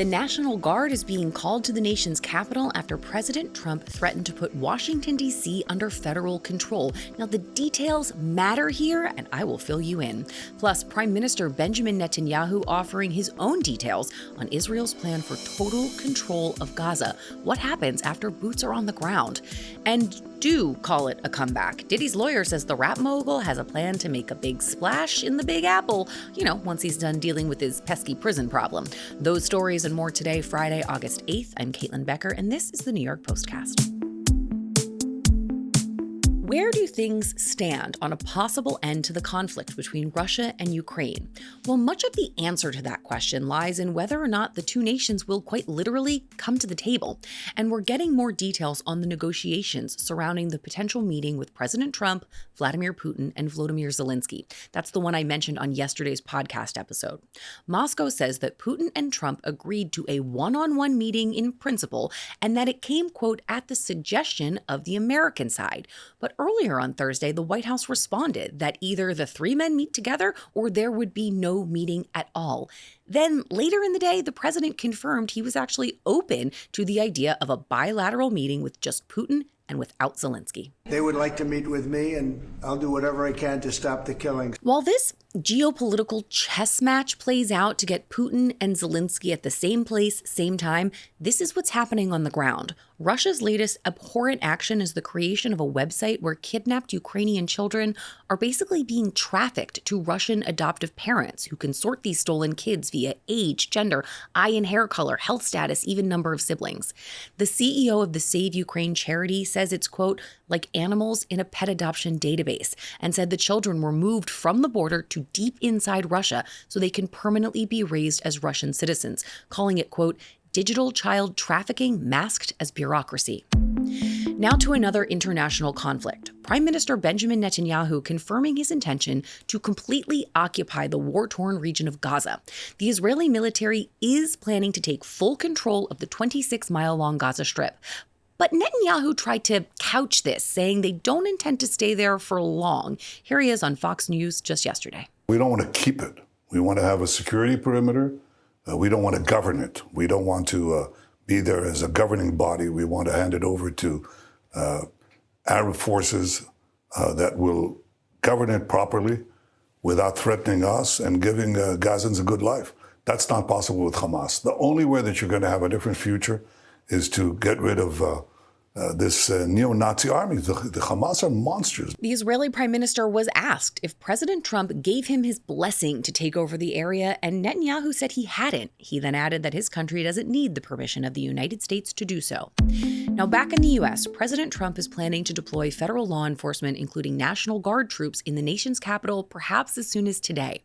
The National Guard is being called to the nation's capital after President Trump threatened to put Washington, D.C. under federal control. Now, the details matter here, and I will fill you in. Plus, Prime Minister Benjamin Netanyahu offering his own details on Israel's plan for total control of Gaza. What happens after boots are on the ground? And do call it a comeback. Diddy's lawyer says the rap mogul has a plan to make a big splash in the Big Apple, once he's done dealing with his pesky prison problem. Those stories and more today, Friday, August 8th. I'm Caitlin Becker, and this is the New York Postcast. Where do things stand on a possible end to the conflict between Russia and Ukraine? Well, much of the answer to that question lies in whether or not the two nations will quite literally come to the table. And we're getting more details on the negotiations surrounding the potential meeting with President Trump, Vladimir Putin, and Volodymyr Zelensky. That's the one I mentioned on yesterday's podcast episode. Moscow says that Putin and Trump agreed to a one-on-one meeting in principle and that it came, quote, at the suggestion of the American side. But earlier on Thursday, the White House responded that either the three men meet together or there would be no meeting at all. Then later in the day, the president confirmed he was actually open to the idea of a bilateral meeting with just Putin and without Zelensky. They would like to meet with me, and I'll do whatever I can to stop the killings. While this geopolitical chess match plays out to get Putin and Zelensky at the same place, same time, this is what's happening on the ground. Russia's latest abhorrent action is the creation of a website where kidnapped Ukrainian children are basically being trafficked to Russian adoptive parents who can sort these stolen kids via age, gender, eye and hair color, health status, even number of siblings. The CEO of the Save Ukraine charity says it's, quote, like animals in a pet adoption database, and said the children were moved from the border to deep inside Russia so they can permanently be raised as Russian citizens, calling it, quote, digital child trafficking masked as bureaucracy. Now to another international conflict. Prime Minister Benjamin Netanyahu confirming his intention to completely occupy the war-torn region of Gaza. The Israeli military is planning to take full control of the 26-mile-long Gaza Strip. But Netanyahu tried to couch this, saying they don't intend to stay there for long. Here he is on Fox News just yesterday. We don't want to keep it. We want to have a security perimeter. We don't want to govern it. We don't want to be there as a governing body. We want to hand it over to Arab forces that will govern it properly without threatening us and giving Gazans a good life. That's not possible with Hamas. The only way that you're going to have a different future is to get rid of this neo-Nazi army. The Hamas are monsters. The Israeli prime minister was asked if President Trump gave him his blessing to take over the area, and Netanyahu said he hadn't. He then added that his country doesn't need the permission of the United States to do so. Now, back in the U.S., President Trump is planning to deploy federal law enforcement, including National Guard troops, in the nation's capital, perhaps as soon as today.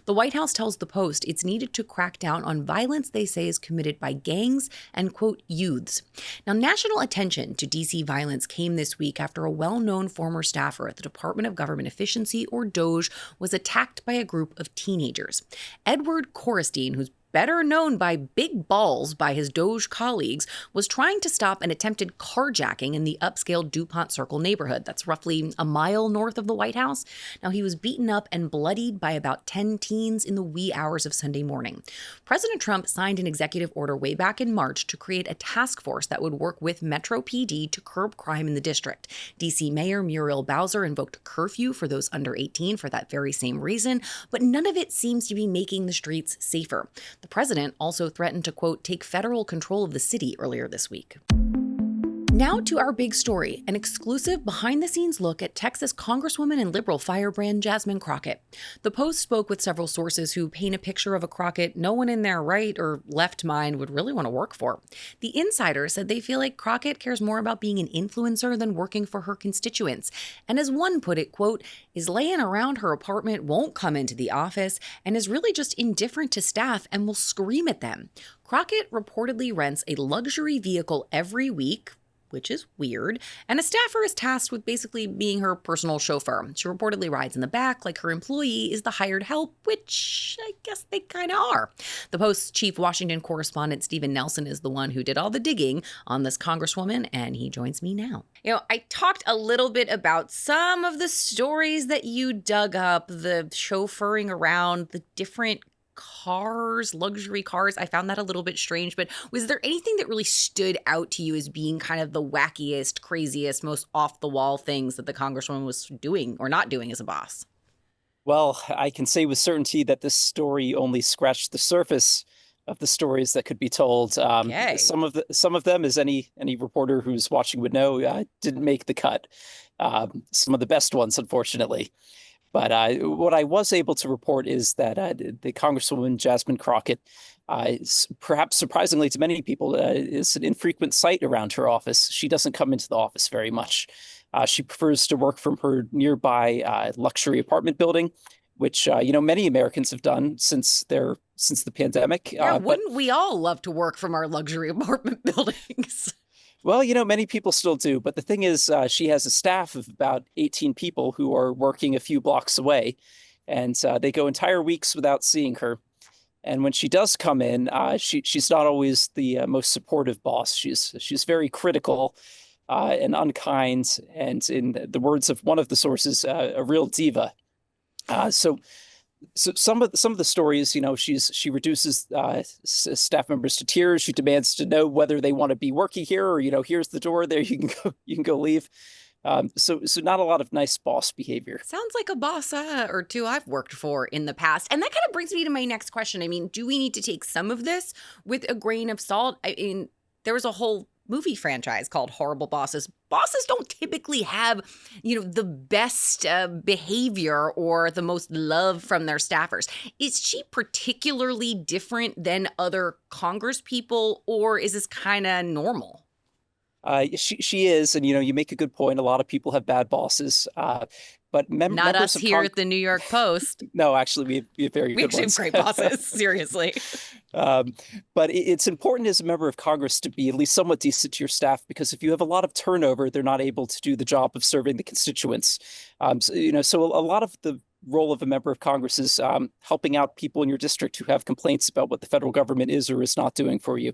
The White House tells The Post it's needed to crack down on violence they say is committed by gangs and, quote, youths. Now, national attention to D.C. violence came this week after a well-known former staffer at the Department of Government Efficiency, or DOGE, was attacked by a group of teenagers. Edward Korestein, who's better known by big balls by his DOGE colleagues, was trying to stop an attempted carjacking in the upscale DuPont Circle neighborhood. That's roughly a mile north of the White House. Now, he was beaten up and bloodied by about 10 teens in the wee hours of Sunday morning. President Trump signed an executive order way back in March to create a task force that would work with Metro PD to curb crime in the district. D.C. Mayor Muriel Bowser invoked a curfew for those under 18 for that very same reason, but none of it seems to be making the streets safer. The president also threatened to, quote, take federal control of the city earlier this week. Now to our big story, an exclusive behind-the-scenes look at Texas Congresswoman and liberal firebrand Jasmine Crockett. The Post spoke with several sources who paint a picture of a Crockett no one in their right or left mind would really want to work for. The Insider said they feel like Crockett cares more about being an influencer than working for her constituents. And as one put it, quote, is laying around her apartment, won't come into the office, and is really just indifferent to staff and will scream at them. Crockett reportedly rents a luxury vehicle every week, which is weird, and a staffer is tasked with basically being her personal chauffeur. She reportedly rides in the back like her employee is the hired help, which I guess they kind of are. The Post's chief Washington correspondent Stephen Nelson is the one who did all the digging on this congresswoman, and he joins me now. I talked a little bit about some of the stories that you dug up, the chauffeuring around, the different cars, luxury cars. I found that a little bit strange, but was there anything that really stood out to you as being kind of the wackiest, craziest, most off the wall things that the Congresswoman was doing or not doing as a boss? Well, I can say with certainty that this story only scratched the surface of the stories that could be told. Okay. Some of them, as any reporter who's watching would know, didn't make the cut. Some of the best ones, unfortunately. But what I was able to report is that the Congresswoman Jasmine Crockett, perhaps surprisingly to many people, is an infrequent sight around her office. She doesn't come into the office very much. She prefers to work from her nearby luxury apartment building, which many Americans have done since the pandemic. Yeah, wouldn't we all love to work from our luxury apartment buildings? Well, many people still do. But the thing is, she has a staff of about 18 people who are working a few blocks away, and they go entire weeks without seeing her. And when she does come in, she's not always the most supportive boss. She's very critical and unkind, and in the words of one of the sources, a real diva. So some of the stories, she reduces staff members to tears. She demands to know whether they want to be working here, or here's the door. There you can go leave. So not a lot of nice boss behavior. Sounds like a boss or two I've worked for in the past. And that kind of brings me to my next question. I mean, do we need to take some of this with a grain of salt? I mean, there was a whole movie franchise called Horrible Bosses. Bosses don't typically have, the best behavior or the most love from their staffers. Is she particularly different than other Congress people, or is this kind of normal? She is, and you make a good point. A lot of people have bad bosses, but not us here at the New York Post. No, actually, we have very good ones. We have great bosses, seriously. But it's important as a member of Congress to be at least somewhat decent to your staff, because if you have a lot of turnover, they're not able to do the job of serving the constituents. So a lot of the role of a member of Congress is helping out people in your district who have complaints about what the federal government is or is not doing for you.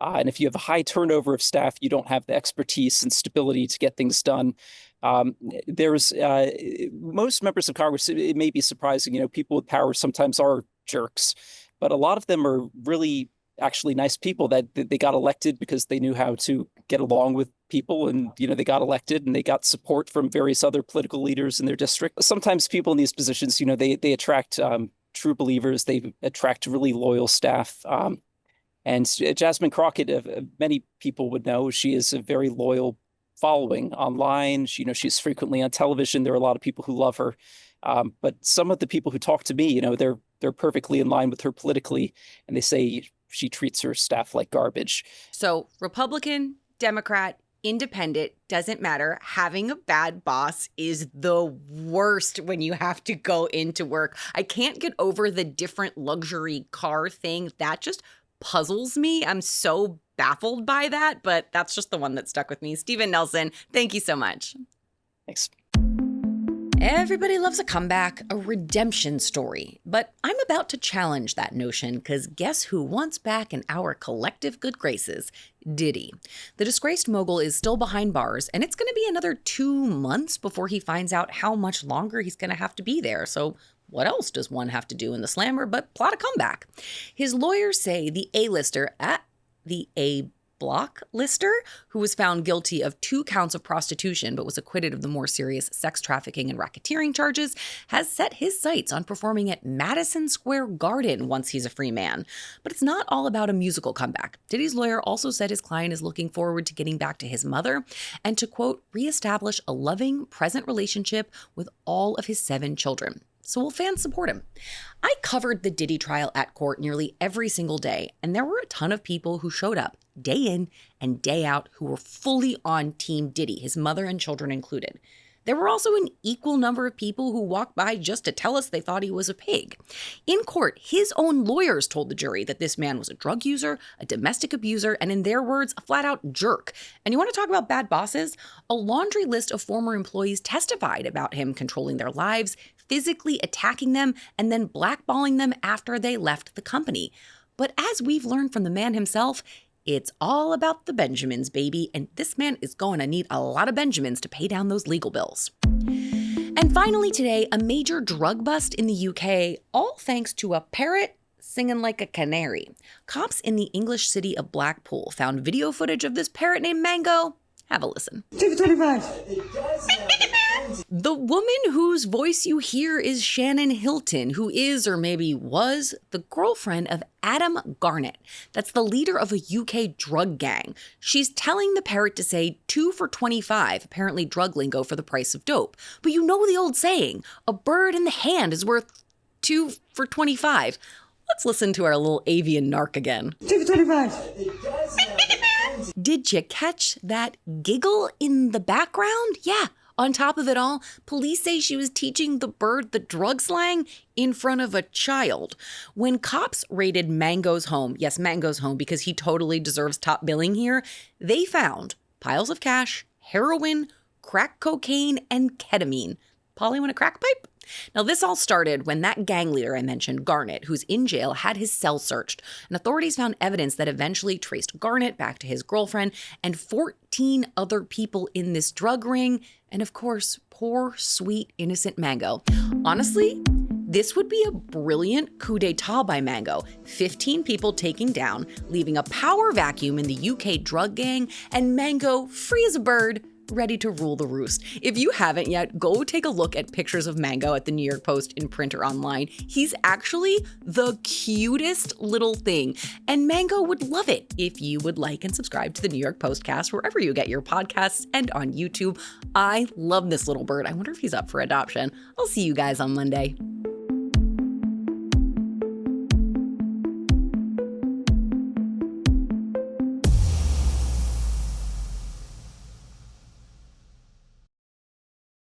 And if you have a high turnover of staff, you don't have the expertise and stability to get things done. There's most members of Congress, it may be surprising, people with power sometimes are jerks, but a lot of them are really actually nice people that they got elected because they knew how to get along with people, and they got elected and they got support from various other political leaders in their district. Sometimes people in these positions, they attract true believers, they attract really loyal staff. And Jasmine Crockett, many people would know, she is a very loyal following online. She's frequently on television. There are a lot of people who love her. But some of the people who talk to me, they're perfectly in line with her politically, and they say she treats her staff like garbage. So Republican, Democrat, independent, doesn't matter. Having a bad boss is the worst when you have to go into work. I can't get over the different luxury car thing. That just puzzles me. I'm so baffled by that, but that's just the one that stuck with me. Stephen Nelson, thank you so much. Thanks. Everybody loves a comeback, a redemption story, but I'm about to challenge that notion, because guess who wants back in our collective good graces? Diddy. The disgraced mogul is still behind bars, and it's going to be another 2 months before he finds out how much longer he's going to have to be there. So what else does one have to do in the slammer but plot a comeback? His lawyers say the A-lister the A-block lister, who was found guilty of 2 counts of prostitution but was acquitted of the more serious sex trafficking and racketeering charges, has set his sights on performing at Madison Square Garden once he's a free man. But it's not all about a musical comeback. Diddy's lawyer also said his client is looking forward to getting back to his mother and to, quote, reestablish a loving, present relationship with all of his 7 children. So will fans support him? I covered the Diddy trial at court nearly every single day, and there were a ton of people who showed up day in and day out who were fully on Team Diddy, his mother and children included. There were also an equal number of people who walked by just to tell us they thought he was a pig. In court, his own lawyers told the jury that this man was a drug user, a domestic abuser, and in their words, a flat-out jerk. And you want to talk about bad bosses? A laundry list of former employees testified about him controlling their lives, physically attacking them, and then blackballing them after they left the company. But as we've learned from the man himself, it's all about the Benjamins, baby, and this man is going to need a lot of Benjamins to pay down those legal bills. And finally today, a major drug bust in the UK, all thanks to a parrot singing like a canary. Cops in the English city of Blackpool found video footage of this parrot named Mango. Have a listen. 2 for 25. The woman whose voice you hear is Shannon Hilton, who is, or maybe was, the girlfriend of Adam Garnett. That's the leader of a UK drug gang. She's telling the parrot to say 2 for 25, apparently drug lingo for the price of dope. But you know the old saying, a bird in the hand is worth 2 for 25. Let's listen to our little avian narc again. 2 for 25. Did you catch that giggle in the background? Yeah. On top of it all, police say she was teaching the bird the drug slang in front of a child. When cops raided Mango's home, yes, Mango's home, because he totally deserves top billing here, they found piles of cash, heroin, crack cocaine, and ketamine. Polly, want a crack pipe? Now, this all started when that gang leader I mentioned, Garnett, who's in jail, had his cell searched, and authorities found evidence that eventually traced Garnett back to his girlfriend and 14 other people in this drug ring, and of course, poor, sweet, innocent Mango. Honestly, this would be a brilliant coup d'etat by Mango. 15 people taking down, leaving a power vacuum in the UK drug gang, and Mango, free as a bird, ready to rule the roost. If you haven't yet, go take a look at pictures of Mango at the New York Post in print or online. He's actually the cutest little thing, and Mango would love it if you would like and subscribe to the New York Postcast wherever you get your podcasts and on YouTube. I love this little bird. I wonder if he's up for adoption. I'll see you guys on Monday.